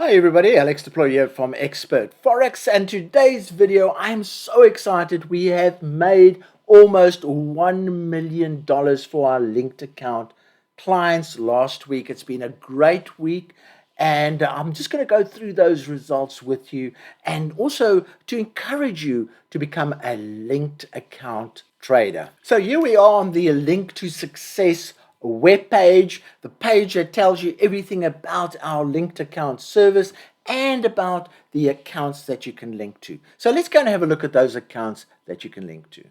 Hi everybody, Alex Deploy here from Expert Forex, and today's video I am so excited. We have made almost $1 million for our linked account clients last week. It's been a great week, and I'm just going to go through those results with you and also to encourage you to become a linked account trader. So here we are on the Link to Success web page, the page that tells you everything about our linked account service and about the accounts that you can link to. So let's go and have a look at those accounts that you can link to.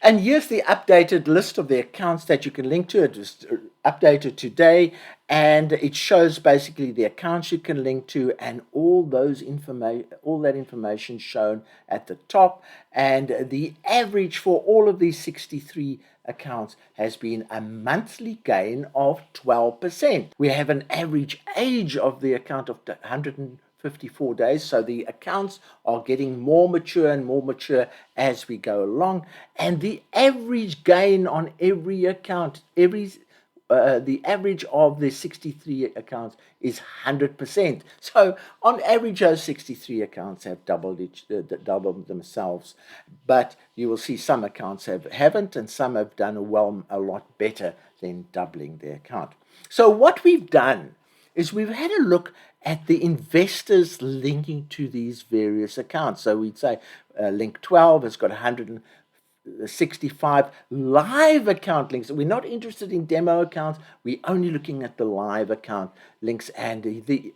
And here's the updated list of the accounts that you can link to. It was updated today, and it shows basically the accounts you can link to and all that information shown at the top. And the average for all of these 63 accounts has been a monthly gain of 12%. We have an average age of the account of 154 days, so the accounts are getting more mature and more mature as we go along, and the average gain on every account, the average of the 63 accounts is 100%. So on average, those 63 accounts have doubled themselves, but you will see some accounts haven't, and some have done a lot better than doubling their account. So what we've done is we've had a look at the investors linking to these various accounts. So we'd say link 12 has got 165 live account links. We're not interested in demo accounts. We're only looking at the live account links. And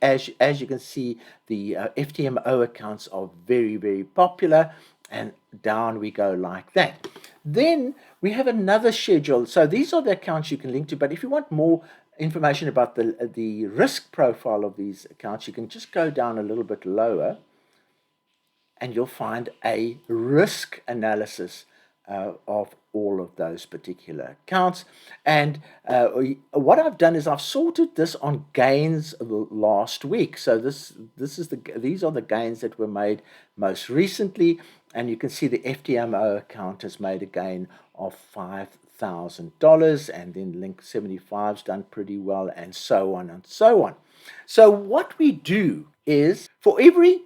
as you can see, the FTMO accounts are very, very popular. And down we go like that. Then we have another schedule. So these are the accounts you can link to. But if you want more information about the risk profile of these accounts, you can just go down a little bit lower and you'll find a risk analysis of all of those particular accounts. And what I've done is I've sorted this on gains last week. So these are the gains that were made most recently, and you can see the FTMO account has made a gain of $5,000, and then link 75's done pretty well, and so on and so on. So what we do is, for every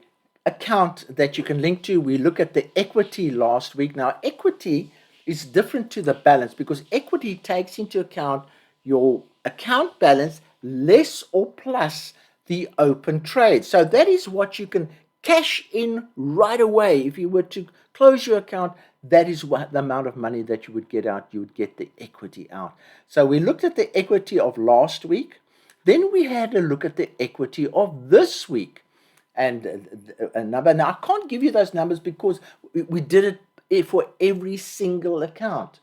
account that you can link to, we look at the equity last week. Now, equity is different to the balance because equity takes into account your account balance less or plus the open trade. So that is what you can cash in right away. If you were to close your account, that is what the amount of money that you would get out. You would get the equity out. So we looked at the equity of last week. Then we had a look at the equity of this week. And a number. Now, I can't give you those numbers because we did it for every single account.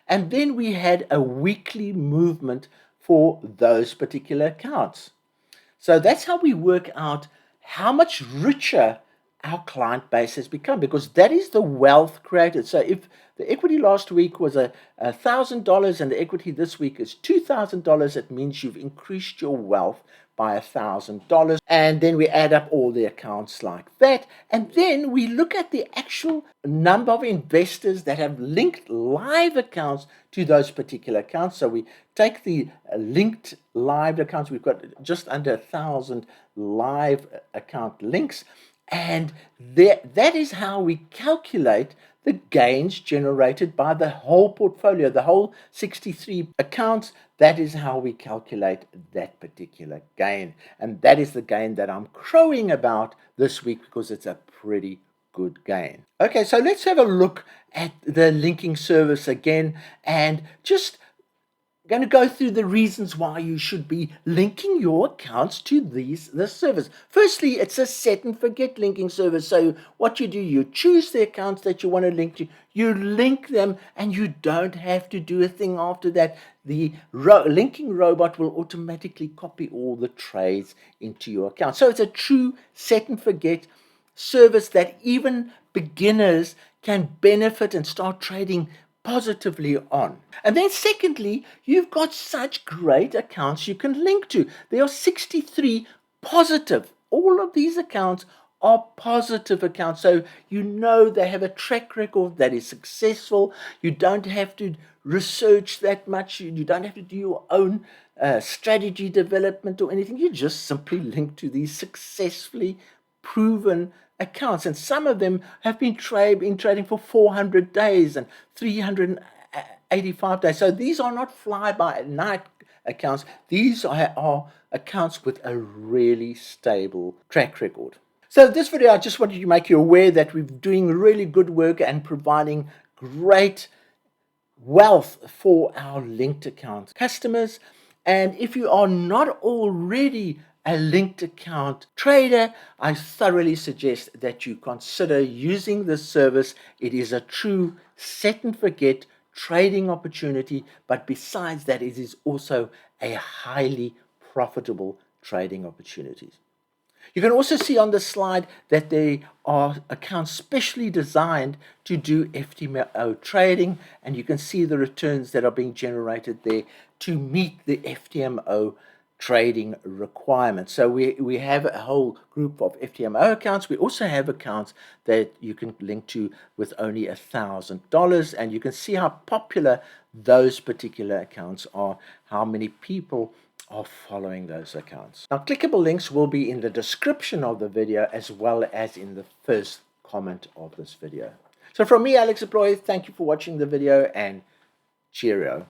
And then we had a weekly movement for those particular accounts. So that's how we work out how much richer our client base has become, because that is the wealth created. So if the equity last week was $1,000 and the equity this week is $2,000, it means you've increased your wealth by $1,000. And then we add up all the accounts like that. And then we look at the actual number of investors that have linked live accounts to those particular accounts. So we take the linked live accounts. We've got just under 1,000 live account links. And that is how we calculate the gains generated by the whole portfolio, the whole 63 accounts. That is how we calculate that particular gain. And that is the gain that I'm crowing about this week because it's a pretty good gain. Okay, so let's have a look at the linking service again, and just going to go through the reasons why you should be linking your accounts to this service. Firstly, it's a set and forget linking service. So what you do, you choose the accounts that you want to link to, you link them, and you don't have to do a thing after that. The linking robot will automatically copy all the trades into your account. So it's a true set and forget service that even beginners can benefit and start trading positively on. And then secondly, you've got such great accounts you can link to. There are 63 positive. All of these accounts are positive accounts. So you know they have a track record that is successful. You don't have to research that much. You don't have to do your own strategy development or anything. You just simply link to these successfully proven accounts. And some of them have been trading for 400 days and 385 days. So these are not fly-by-night accounts. These are accounts with a really stable track record. So this video, I just wanted to make you aware that we're doing really good work and providing great wealth for our linked account customers. And if you are not already a linked account trader, I thoroughly suggest that you consider using this service. It is a true set and forget trading opportunity, but besides that, it is also a highly profitable trading opportunity. You can also see on the slide that there are accounts specially designed to do FTMO trading, and you can see the returns that are being generated there to meet the FTMO trading requirements. So we have a whole group of FTMO accounts. We also have accounts that you can link to with only $1,000, and you can see how popular those particular accounts are, how many people are following those accounts. Now, clickable links will be in the description of the video as well as in the first comment of this video. So from me, Alex Employee, thank you for watching the video, and cheerio.